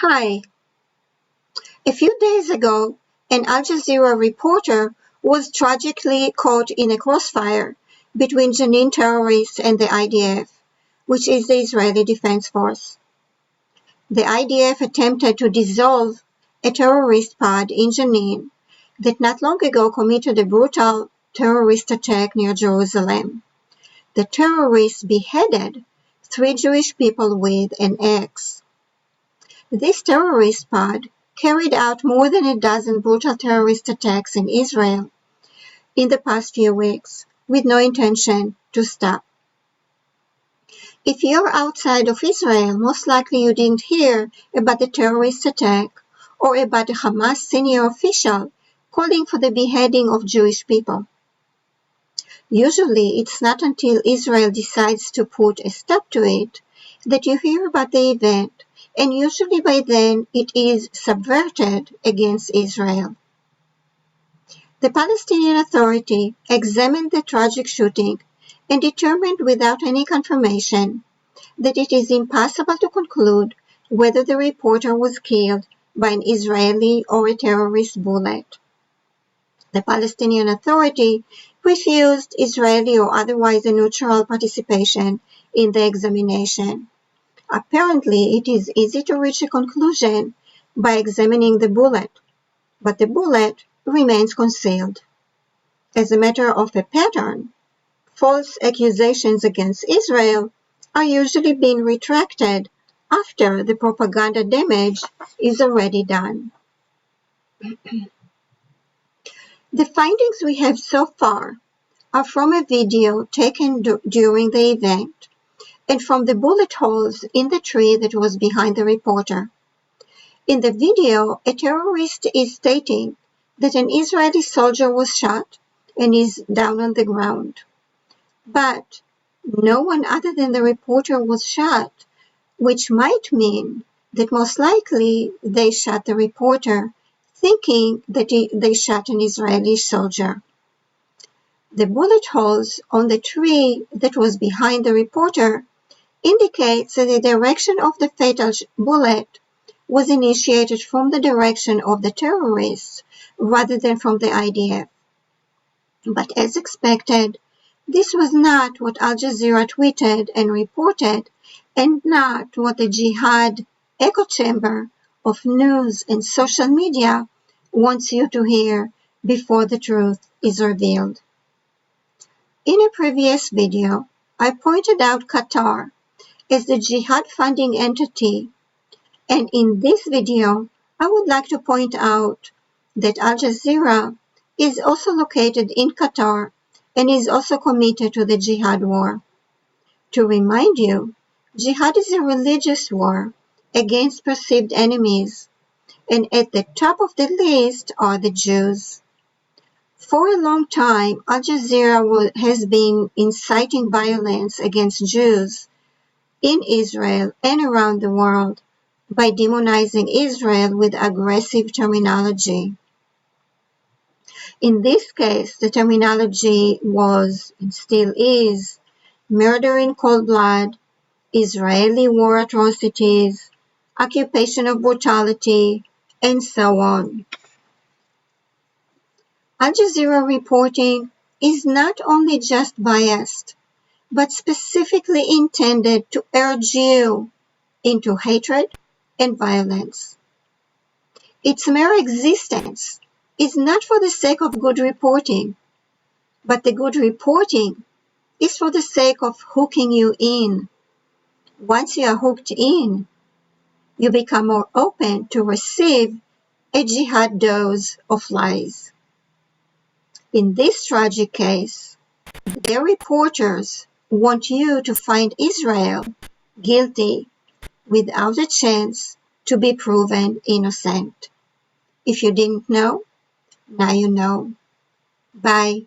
Hi. A few days ago, an Al Jazeera reporter was tragically caught in a crossfire between Jenin terrorists and the IDF, which is the Israeli Defense Force. The IDF attempted to dissolve a terrorist pod in Jenin that not long ago committed a brutal terrorist attack near Jerusalem. The terrorists beheaded 3 Jewish people with an axe. This terrorist pod carried out more than a dozen brutal terrorist attacks in Israel in the past few weeks, with no intention to stop. If you're outside of Israel, most likely you didn't hear about the terrorist attack or about a Hamas senior official calling for the beheading of Jewish people. Usually, it's not until Israel decides to put a stop to it that you hear about the event, and usually by then it is subverted against Israel. The Palestinian Authority examined the tragic shooting and determined without any confirmation that it is impossible to conclude whether the reporter was killed by an Israeli or a terrorist bullet. The Palestinian Authority refused Israeli or otherwise a neutral participation in the examination. Apparently, it is easy to reach a conclusion by examining the bullet, but the bullet remains concealed. As a matter of a pattern, false accusations against Israel are usually being retracted after the propaganda damage is already done. The findings we have so far are from a video taken during the event and from the bullet holes in the tree that was behind the reporter. In the video, a terrorist is stating that an Israeli soldier was shot and is down on the ground. But no one other than the reporter was shot, which might mean that most likely they shot the reporter, thinking that they shot an Israeli soldier. The bullet holes on the tree that was behind the reporter indicates that the direction of the fatal bullet was initiated from the direction of the terrorists rather than from the IDF. But as expected, this was not what Al Jazeera tweeted and reported, and not what the jihad echo chamber of news and social media wants you to hear before the truth is revealed. In a previous video, I pointed out Qatar as the jihad funding entity, and in this video, I would like to point out that Al Jazeera is also located in Qatar and is also committed to the jihad war. To remind you, jihad is a religious war against perceived enemies, and at the top of the list are the Jews. For a long time, Al Jazeera has been inciting violence against Jews in Israel and around the world by demonizing Israel with aggressive terminology. In this case, the terminology was, and still is, murder in cold blood, Israeli war atrocities, occupation of brutality, and so on. Al Jazeera reporting is not only just biased, but specifically intended to urge you into hatred and violence. Its mere existence is not for the sake of good reporting, but the good reporting is for the sake of hooking you in. Once you are hooked in, you become more open to receive a jihad dose of lies. In this tragic case, their reporters want you to find Israel guilty without a chance to be proven innocent. If you didn't know, now you know. Bye.